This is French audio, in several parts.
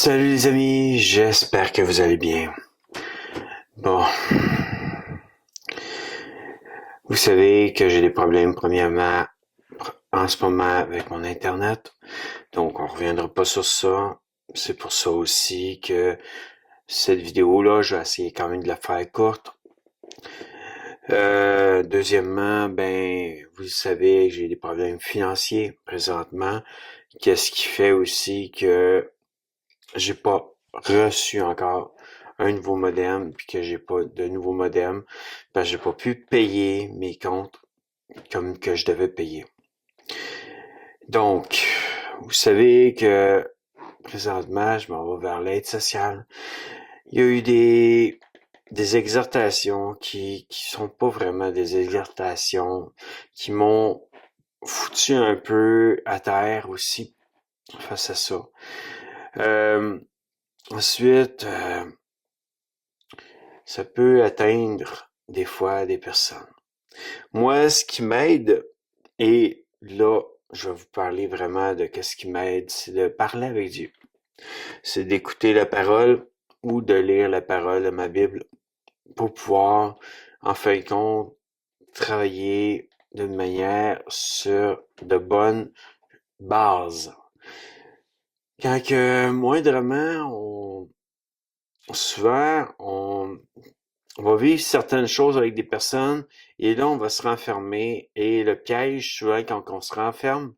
Salut les amis, j'espère que vous allez bien. Bon, vous savez que j'ai des problèmes premièrement en ce moment avec mon internet, donc on reviendra pas sur ça. C'est pour ça aussi que cette vidéo-là, je vais essayer quand même de la faire courte. Deuxièmement, vous savez, j'ai des problèmes financiers présentement. Qu'est-ce qui fait aussi que j'ai pas reçu encore un nouveau modem, puis que j'ai pas de nouveau modem, parce que j'ai pas pu payer mes comptes comme que je devais payer. Donc, vous savez que présentement, je m'en vais vers l'aide sociale. Il y a eu des exhortations qui sont pas vraiment des exhortations, qui m'ont foutu un peu à terre aussi face à ça. Euh, ensuite, ça peut atteindre des fois des personnes. Moi, ce qui m'aide, et là, je vais vous parler vraiment de qu'est-ce qui m'aide, c'est de parler avec Dieu. C'est d'écouter la parole ou de lire la parole de ma Bible pour pouvoir, en fin de compte, travailler d'une manière sur de bonnes bases. Quand que, moindrement, souvent, on va vivre certaines choses avec des personnes et là, on va se renfermer. Et le piège, souvent, quand on se renferme,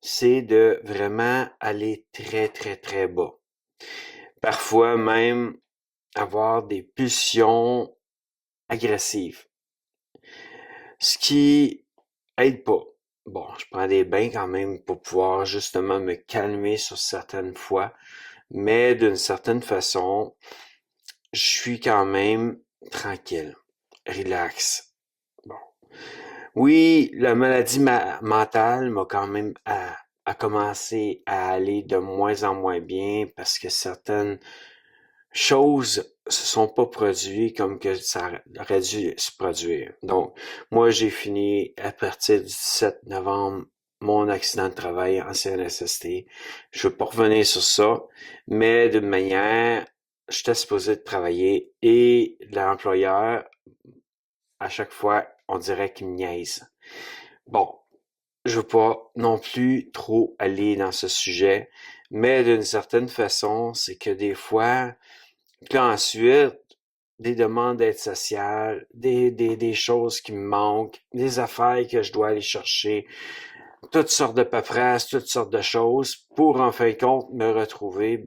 c'est de vraiment aller très, très, très bas. Parfois même avoir des pulsions agressives. Ce qui aide pas. Bon, je prends des bains quand même pour pouvoir justement me calmer sur certaines fois, mais d'une certaine façon, je suis quand même tranquille, relax. Bon. Oui, la maladie mentale m'a quand même a commencé à aller de moins en moins bien parce que certaines choses se sont pas produites comme que ça aurait dû se produire. Donc, moi, j'ai fini à partir du 17 novembre mon accident de travail en CNSST. Je veux pas revenir sur ça, mais d'une manière, j'étais supposé de travailler et l'employeur, à chaque fois, on dirait qu'il me niaise. Bon, je veux pas non plus trop aller dans ce sujet, mais d'une certaine façon, c'est que des fois, puis ensuite, des demandes d'aide sociale, des choses qui me manquent, des affaires que je dois aller chercher, toutes sortes de paperasses, toutes sortes de choses, pour en fin de compte me retrouver,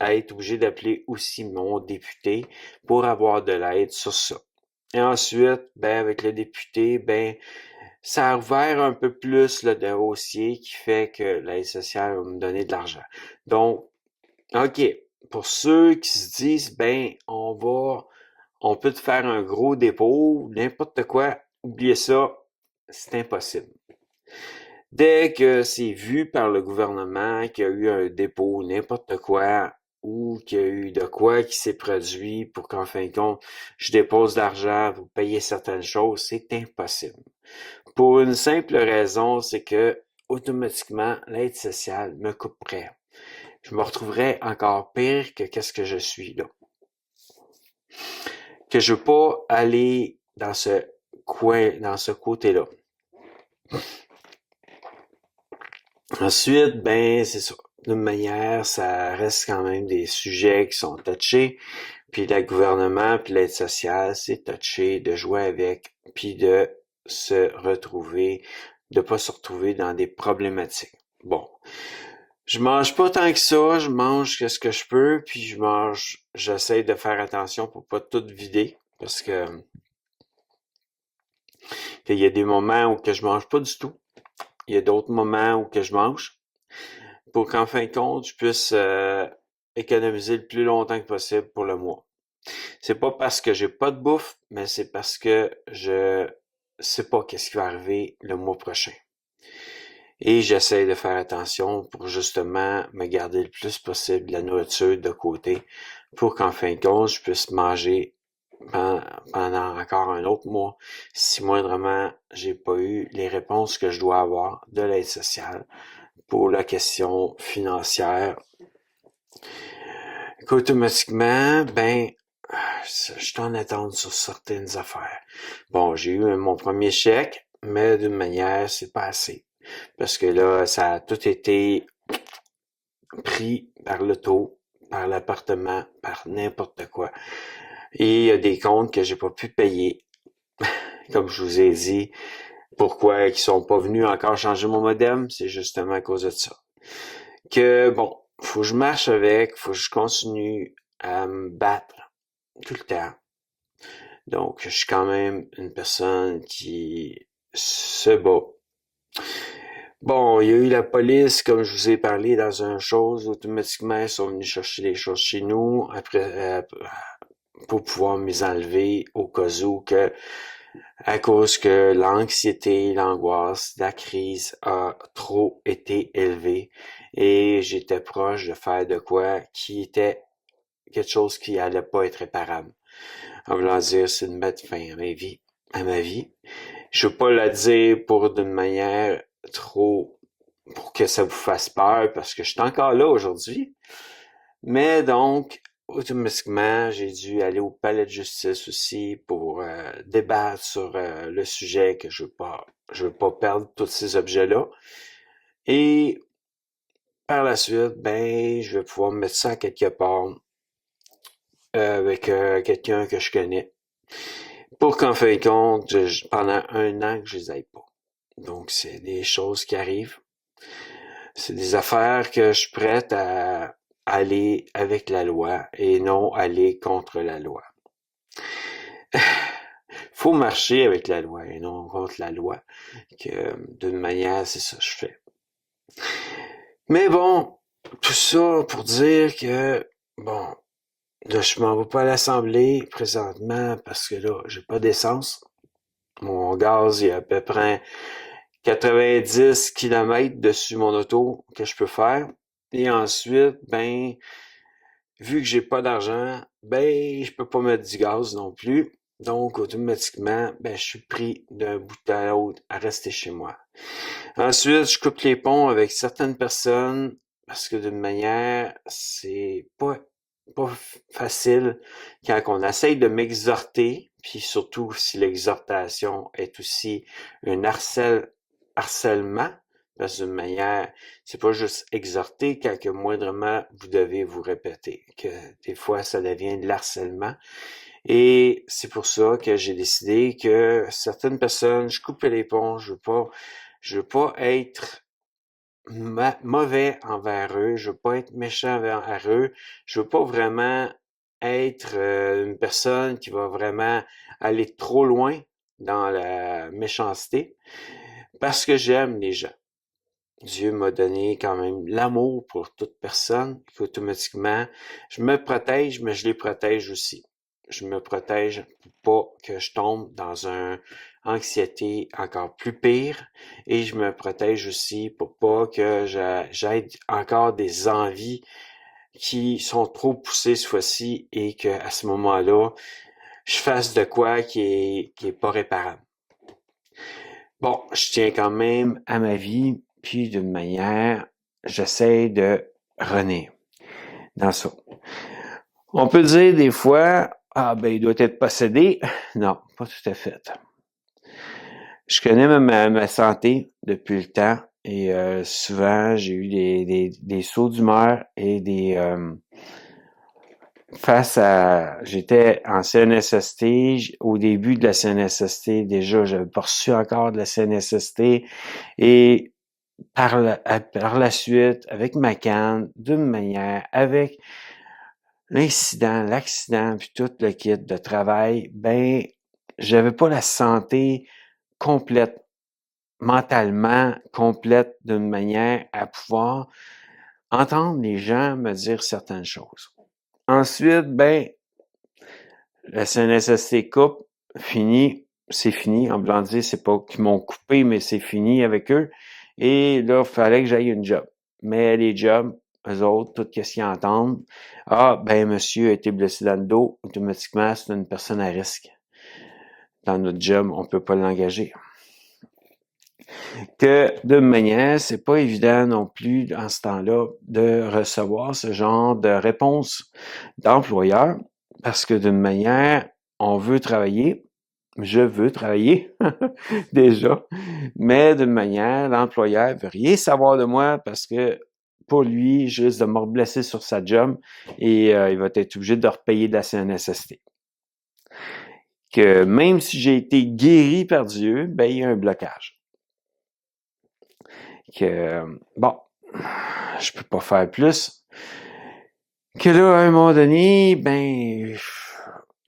à être obligé d'appeler aussi mon député pour avoir de l'aide sur ça. Et ensuite, avec le député, ça a ouvert un peu plus le dossier qui fait que l'aide sociale va me donner de l'argent. Donc, OK, pour ceux qui se disent, on peut te faire un gros dépôt, n'importe quoi, oubliez ça, c'est impossible. Dès que c'est vu par le gouvernement qu'il y a eu un dépôt, n'importe quoi, ou qu'il y a eu de quoi qui s'est produit pour qu'en fin de compte, je dépose de l'argent pour payer certaines choses, c'est impossible. Pour une simple raison, c'est que automatiquement, l'aide sociale me couperait. Je me retrouverais encore pire que qu'est-ce que je suis là. Que je veux pas aller dans ce coin, dans ce côté-là. Ensuite, c'est ça. D'une manière, ça reste quand même des sujets qui sont touchés. Puis le gouvernement, puis l'aide sociale, c'est touché de jouer avec, puis de se retrouver, de pas se retrouver dans des problématiques. Bon. Je mange pas tant que ça, je mange ce que je peux, puis j'essaie de faire attention pour pas tout vider, parce que qu'il y a des moments où que je mange pas du tout. Il y a d'autres moments où que je mange pour qu'en fin de compte, je puisse économiser le plus longtemps que possible pour le mois. C'est pas parce que j'ai pas de bouffe, mais c'est parce que je sais pas qu'est-ce qui va arriver le mois prochain. Et j'essaie de faire attention pour justement me garder le plus possible de la nourriture de côté pour qu'en fin de compte, je puisse manger pendant encore un autre mois si moindrement j'ai pas eu les réponses que je dois avoir de l'aide sociale pour la question financière Qu'automatiquement, je suis en attente sur certaines affaires. Bon, j'ai eu mon premier chèque, mais d'une manière, c'est pas assez. Parce que là, ça a tout été pris par l'auto, par l'appartement, par n'importe quoi. Et il y a des comptes que j'ai pas pu payer. Comme je vous ai dit, pourquoi ils sont pas venus encore changer mon modem, c'est justement à cause de ça. Que bon, faut que je marche avec, faut que je continue à me battre tout le temps. Donc, je suis quand même une personne qui se bat. Bon, il y a eu la police, comme je vous ai parlé dans une chose, automatiquement, ils sont venus chercher les choses chez nous, après, pour pouvoir me les enlever au cas où que, à cause que l'anxiété, l'angoisse, la crise a trop été élevée et j'étais proche de faire de quoi qui était quelque chose qui allait pas être réparable. En voulant dire, c'est de mettre fin à ma vie. Je veux pas la dire pour d'une manière trop, pour que ça vous fasse peur, parce que je suis encore là aujourd'hui. Mais donc, automatiquement, j'ai dû aller au palais de justice aussi pour débattre sur le sujet que je veux pas perdre tous ces objets-là. Et par la suite, je vais pouvoir mettre ça quelque part avec quelqu'un que je connais. Pour qu'en fin de compte, pendant un an que je les aille pas. Donc, c'est des choses qui arrivent. C'est des affaires que je suis prête à aller avec la loi et non aller contre la loi. Faut marcher avec la loi et non contre la loi. Que d'une manière, c'est ça que je fais. Mais bon, tout ça pour dire que, bon, là, je m'en vais pas à l'Assemblée présentement parce que là, j'ai pas d'essence. Mon gaz, il y a à peu près 90 km dessus mon auto que je peux faire. Et ensuite, vu que j'ai pas d'argent, je peux pas mettre du gaz non plus. Donc, automatiquement, je suis pris d'un bout à l'autre à rester chez moi. Ensuite, je coupe les ponts avec certaines personnes parce que d'une manière, c'est pas facile quand on essaye de m'exhorter, puis surtout si l'exhortation est aussi un harcèlement, parce que d'une manière, c'est pas juste exhorter quand que moindrement vous devez vous répéter, que des fois ça devient de l'harcèlement. Et c'est pour ça que j'ai décidé que certaines personnes, je coupe les ponts, je veux pas être mauvais envers eux, je veux pas être méchant envers eux, je veux pas vraiment être une personne qui va vraiment aller trop loin dans la méchanceté, parce que j'aime les gens. Dieu m'a donné quand même l'amour pour toute personne, qu'automatiquement, je me protège, mais je les protège aussi. Je me protège pour pas que je tombe dans une anxiété encore plus pire et je me protège aussi pour pas que j'aide encore des envies qui sont trop poussées cette fois-ci et que à ce moment-là, je fasse de quoi qui est pas réparable. Bon, je tiens quand même à ma vie, puis d'une manière, j'essaie de renaître dans ça. On peut dire des fois, il doit être possédé. Non, pas tout à fait. Je connais ma santé depuis le temps et souvent j'ai eu des sauts d'humeur et j'étais en CNSST, au début de la CNSST, déjà, j'avais pas reçu encore de la CNSST et par la suite, avec ma canne, d'une manière, avec l'accident, puis tout le kit de travail, j'avais pas la santé complète, mentalement complète, d'une manière à pouvoir entendre les gens me dire certaines choses. Ensuite, la CNSST coupe, c'est fini. En blanc dire, c'est pas qu'ils m'ont coupé, mais c'est fini avec eux. Et là, il fallait que j'aille une job. Mais les jobs, eux autres, tout ce qu'ils entendent, monsieur a été blessé dans le dos, automatiquement, c'est une personne à risque. Dans notre job, on peut pas l'engager. Que d'une manière, c'est pas évident non plus en ce temps-là de recevoir ce genre de réponse d'employeur parce que d'une manière, on veut travailler, je veux travailler déjà, mais d'une manière, l'employeur veut rien savoir de moi parce que pour lui, juste de me blesser sur sa job et il va être obligé de repayer de la CNSST. Que même si j'ai été guéri par Dieu, ben il y a un blocage. Que bon, je peux pas faire plus. Que là, à un moment donné, ben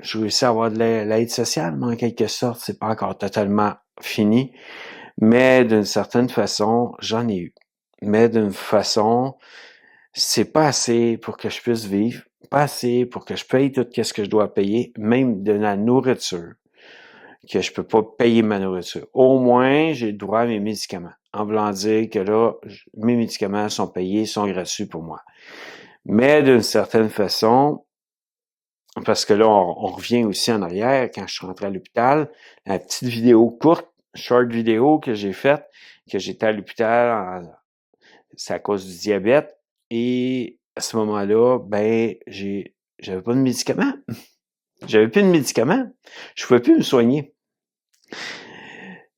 je réussis à avoir de l'aide sociale, mais en quelque sorte, c'est pas encore totalement fini. Mais d'une certaine façon, j'en ai eu. Mais d'une façon, c'est pas assez pour que je puisse vivre, pas assez pour que je paye tout ce que je dois payer, même de la nourriture, que je peux pas payer ma nourriture. Au moins, j'ai le droit à mes médicaments. En voulant dire que là, mes médicaments sont payés, sont gratuits pour moi. Mais d'une certaine façon, parce que là, on revient aussi en arrière, quand je suis rentré à l'hôpital, la petite vidéo courte, short vidéo que j'ai faite, que j'étais à l'hôpital, c'est à cause du diabète, et à ce moment-là, ben, j'avais pas de médicaments. J'avais plus de médicaments. Je pouvais plus me soigner.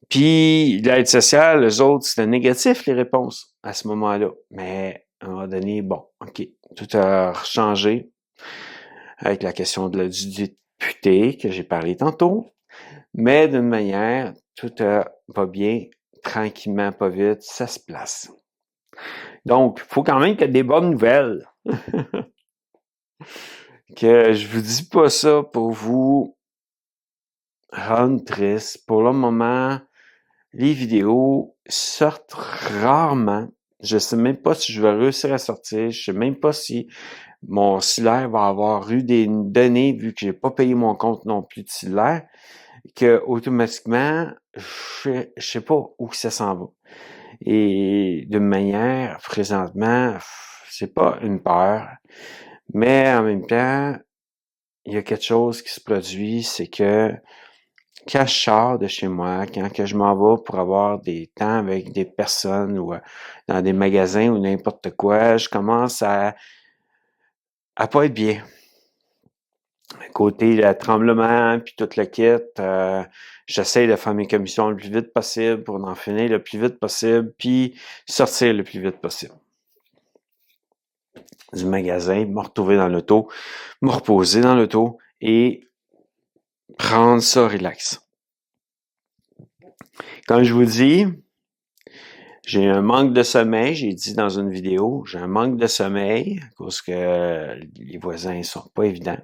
Puis, l'aide sociale, eux autres, c'était négatif, les réponses, à ce moment-là. Mais, à un moment donné, bon, OK, tout a changé avec la question du député que j'ai parlé tantôt. Mais d'une manière, tout va bien, tranquillement, pas vite, ça se place. Donc, il faut quand même qu'il y ait des bonnes nouvelles. Que je vous dis pas ça pour vous rendre triste. Pour le moment, les vidéos sortent rarement. Je sais même pas si je vais réussir à sortir. Je sais même pas si mon cellulaire va avoir eu des données vu que j'ai pas payé mon compte non plus de cellulaire. Que automatiquement, je sais pas où ça s'en va. Et de manière, présentement, c'est pas une peur, mais en même temps, il y a quelque chose qui se produit, c'est que quand je sors de chez moi, quand que je m'en vais pour avoir des temps avec des personnes ou dans des magasins ou n'importe quoi, je commence à pas être bien. Côté le tremblement, puis tout le kit, j'essaie de faire mes commissions le plus vite possible pour en finir le plus vite possible, puis sortir le plus vite possible du magasin, me retrouver dans l'auto, me reposer dans l'auto et prendre ça relax. Comme je vous dis, j'ai un manque de sommeil, j'ai dit dans une vidéo, j'ai un manque de sommeil à cause que les voisins sont pas évidents.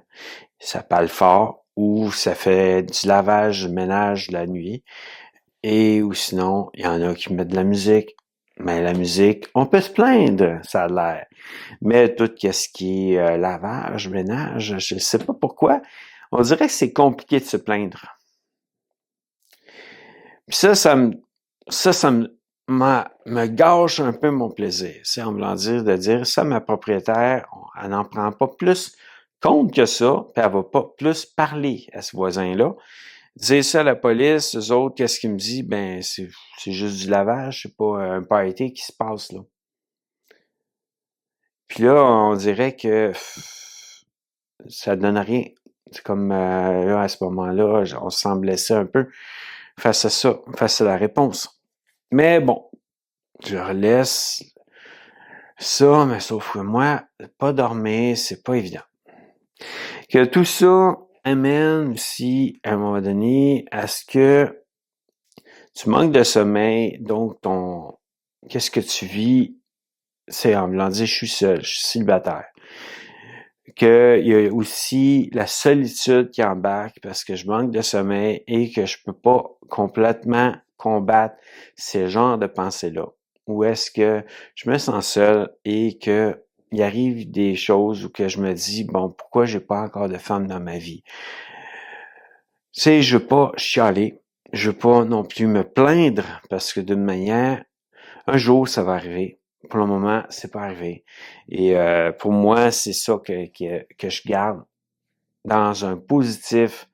Ça parle fort ou ça fait du lavage, du ménage la nuit. Et ou sinon, il y en a qui mettent de la musique. Mais la musique, on peut se plaindre, ça a l'air. Mais tout ce qui est lavage, ménage, je ne sais pas pourquoi, on dirait que c'est compliqué de se plaindre. Puis ça me gâche un peu mon plaisir. C'est en voulant dire de dire ça, ma propriétaire, elle n'en prend pas plus compte que ça, puis elle va pas plus parler à ce voisin-là. Dire ça à la police, eux autres, qu'est-ce qu'ils me disent? Ben, c'est juste du lavage, c'est pas un party qui se passe là. Puis là, on dirait que ça donne rien. C'est comme là, à ce moment-là, on se sent blessé un peu face à ça, face à la réponse. Mais bon, je laisse ça, mais sauf que moi, pas dormir, c'est pas évident. Que tout ça amène aussi, à un moment donné, à ce que tu manques de sommeil, donc qu'est-ce que tu vis, c'est en voulant dire, je suis seul, je suis célibataire. Qu'il y a aussi la solitude qui embarque parce que je manque de sommeil et que je peux pas complètement combattre ces genres de pensées-là. Ou est-ce que je me sens seul et que il arrive des choses où que je me dis, bon, pourquoi j'ai pas encore de femme dans ma vie? Tu sais, je veux pas chialer, je veux pas non plus me plaindre parce que d'une manière, un jour, ça va arriver. Pour le moment, c'est pas arrivé. Et pour moi, c'est ça que je garde dans le positif,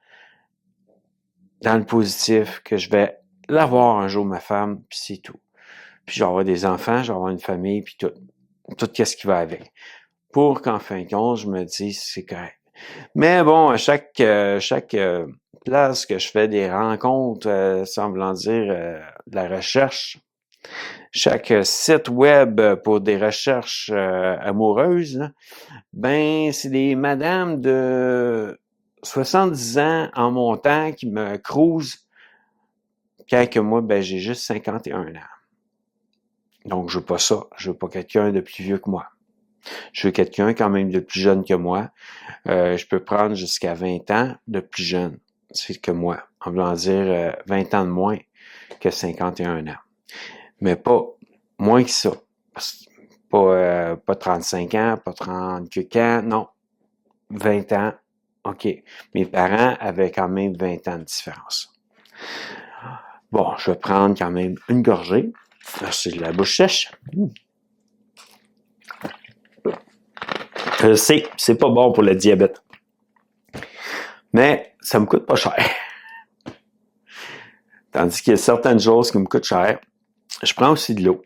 que je vais l'avoir un jour, ma femme, puis c'est tout. puis je vais avoir des enfants, je vais avoir une famille, puis tout ce qui va avec. Pour qu'en fin de compte, je me dise, c'est correct. Mais bon, à chaque place que je fais des rencontres, semblant dire de la recherche, chaque site web pour des recherches amoureuses, là, ben c'est des madames de 70 ans en montant qui me cruisent quand que moi, ben j'ai juste 51 ans. Donc, je veux pas ça. Je veux pas quelqu'un de plus vieux que moi. Je veux quelqu'un quand même de plus jeune que moi. Je peux prendre jusqu'à 20 ans de plus jeune que moi. En voulant dire 20 ans de moins que 51 ans. Mais pas moins que ça. Pas 35 ans, pas 30 quelques ans, non. 20 ans, OK. Mes parents avaient quand même 20 ans de différence. Bon, je vais prendre quand même une gorgée. C'est de la bouche sèche. Je sais, c'est pas bon pour le diabète. Mais ça me coûte pas cher. Tandis qu'il y a certaines choses qui me coûtent cher. Je prends aussi de l'eau.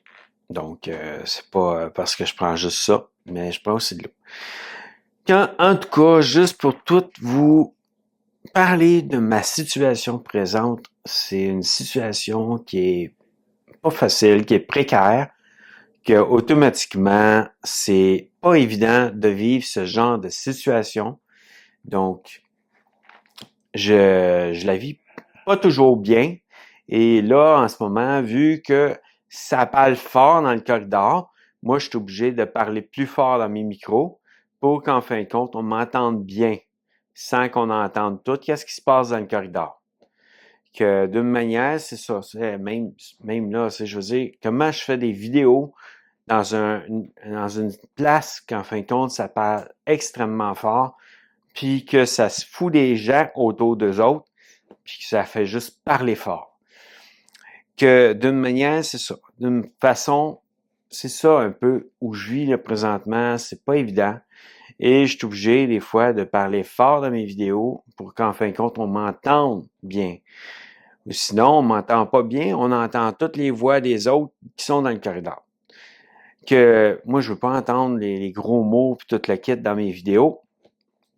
Donc, c'est pas parce que je prends juste ça, mais je prends aussi de l'eau. En tout cas, juste pour tout vous parler de ma situation présente, c'est une situation qui est pas facile, qui est précaire, que automatiquement, c'est pas évident de vivre ce genre de situation. Donc, je la vis pas toujours bien. Et là, en ce moment, vu que ça parle fort dans le corridor, moi, je suis obligé de parler plus fort dans mes micros pour qu'en fin de compte, on m'entende bien, sans qu'on entende tout. Qu'est-ce qui se passe dans le corridor? Que d'une manière, c'est ça, même là, je veux dire, comment je fais des vidéos dans une place qu'en fin de compte, ça parle extrêmement fort, puis que ça se fout des gens autour d'eux autres, puis que ça fait juste parler fort. Que d'une manière, c'est ça. D'une façon, c'est ça un peu où je vis là présentement, c'est pas évident. Et je suis obligé des fois de parler fort dans mes vidéos pour qu'en fin de compte, on m'entende bien. Ou sinon, on m'entend pas bien, on entend toutes les voix des autres qui sont dans le corridor. Que moi, je veux pas entendre les gros mots puis toute la kit dans mes vidéos.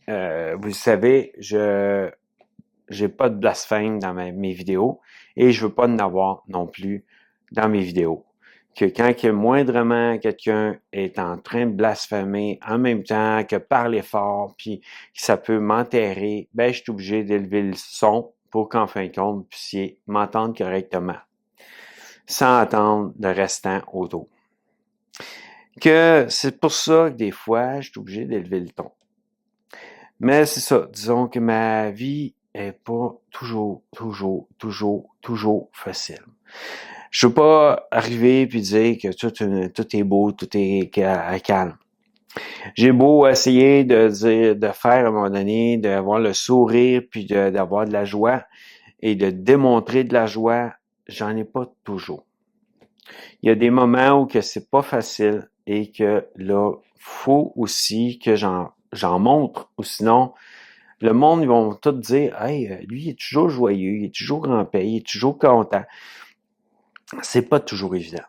Vous savez, j'ai pas de blasphème dans mes vidéos et je veux pas en avoir non plus dans mes vidéos. Que quand que moindrement quelqu'un est en train de blasphémer en même temps que parler fort puis que ça peut m'enterrer, ben je suis obligé d'élever le son pour qu'en fin de compte vous puissiez m'entendre correctement sans entendre le restant autour. Que c'est pour ça que des fois je suis obligé d'élever le ton. Mais c'est ça, disons que ma vie est pas toujours facile. Je veux pas arriver puis dire que tout est beau, tout est calme. J'ai beau essayer de faire à un moment donné, d'avoir le sourire puis d'avoir de la joie et de démontrer de la joie, j'en ai pas toujours. Il y a des moments où que c'est pas facile et que là, faut aussi que j'en montre ou sinon le monde, ils vont tout dire « Hey, lui, il est toujours joyeux, il est toujours en paix, il est toujours content. » C'est pas toujours évident.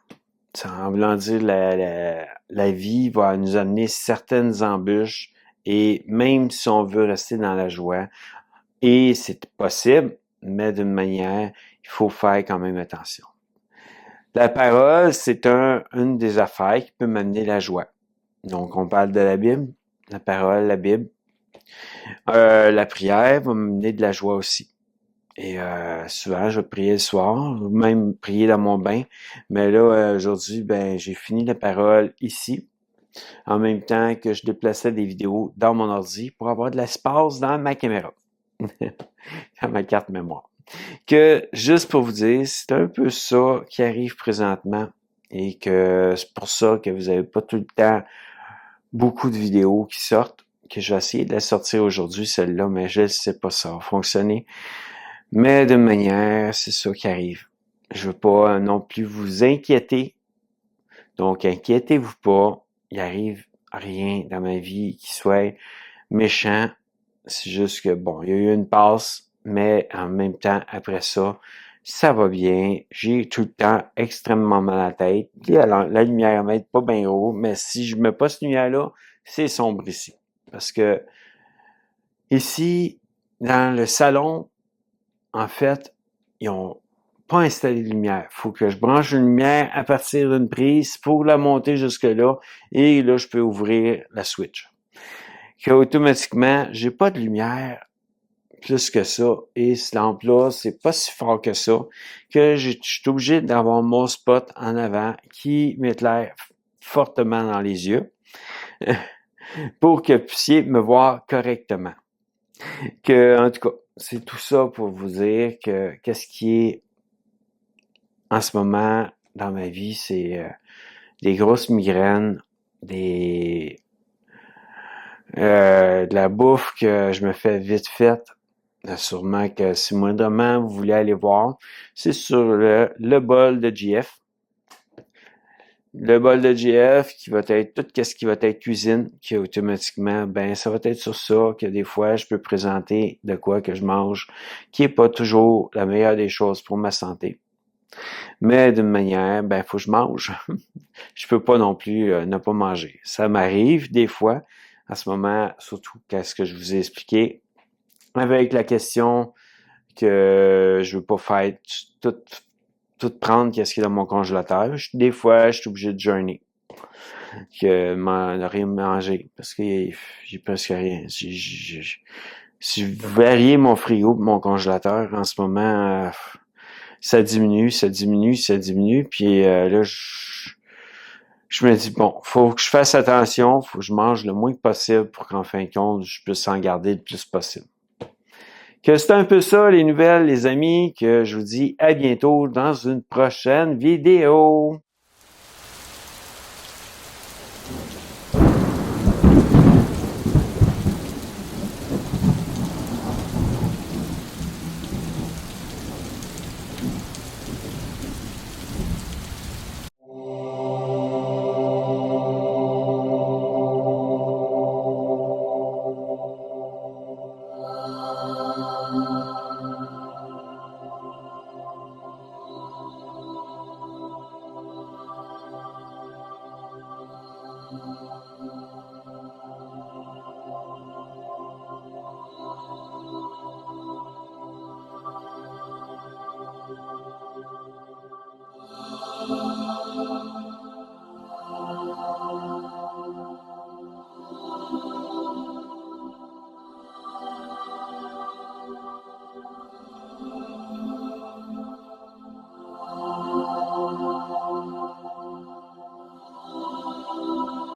En voulant dire, la vie va nous amener certaines embûches et même si on veut rester dans la joie, et c'est possible, mais d'une manière, il faut faire quand même attention. La parole, c'est une des affaires qui peut m'amener la joie. Donc, on parle de la Bible, la parole, la Bible. La prière va m'amener de la joie aussi. Et souvent, je vais prier le soir, ou même prier dans mon bain. Mais là, aujourd'hui, ben, j'ai fini la parole ici, en même temps que je déplaçais des vidéos dans mon ordi pour avoir de l'espace dans ma caméra, dans ma carte mémoire. Que, juste pour vous dire, c'est un peu ça qui arrive présentement et que c'est pour ça que vous n'avez pas tout le temps beaucoup de vidéos qui sortent, que je vais essayer de la sortir aujourd'hui, celle-là, mais je ne sais pas ça va fonctionner. Mais de manière, c'est ça qui arrive. Je veux pas non plus vous inquiéter. Donc, inquiétez-vous pas. Il arrive rien dans ma vie qui soit méchant. C'est juste que, bon, il y a eu une passe, mais en même temps, après ça, ça va bien, j'ai tout le temps extrêmement mal à la tête. Puis la lumière va être pas bien haut, mais si je mets pas cette lumière-là, c'est sombre ici. Parce que ici, dans le salon, en fait, ils ont pas installé de lumière. Faut que je branche une lumière à partir d'une prise pour la monter jusque-là, et là, je peux ouvrir la switch. Qu'automatiquement, j'ai pas de lumière plus que ça, et cette lampe-là, c'est pas si fort que ça, que je suis obligé d'avoir mon spot en avant qui m'éclaire fortement dans les yeux pour que vous puissiez me voir correctement. En tout cas, c'est tout ça pour vous dire que qu'est-ce qui est en ce moment dans ma vie, c'est des grosses migraines, de la bouffe que je me fais vite faite. Sûrement que si moindrement vous voulez aller voir, c'est sur le bol de GF. Le bol de GF qui va être tout ce qui va être cuisine, qui automatiquement, ben ça va être sur ça que des fois je peux présenter de quoi que je mange, qui est pas toujours la meilleure des choses pour ma santé. Mais d'une manière, ben faut que je mange. Je peux pas non plus ne pas manger. Ça m'arrive des fois, à ce moment, surtout qu'est-ce que je vous ai expliqué, avec la question que je veux pas faire tout prendre qu'est-ce qu'il y a dans mon congélateur. Des fois, je suis obligé de jeûner, de rien manger, parce que j'ai presque rien. Si je variais mon frigo, mon congélateur, en ce moment, ça diminue, puis là, je me dis, bon, faut que je fasse attention, faut que je mange le moins possible pour qu'en fin de compte, je puisse en garder le plus possible. Que c'est un peu ça, les nouvelles, les amis, que je vous dis à bientôt dans une prochaine vidéo.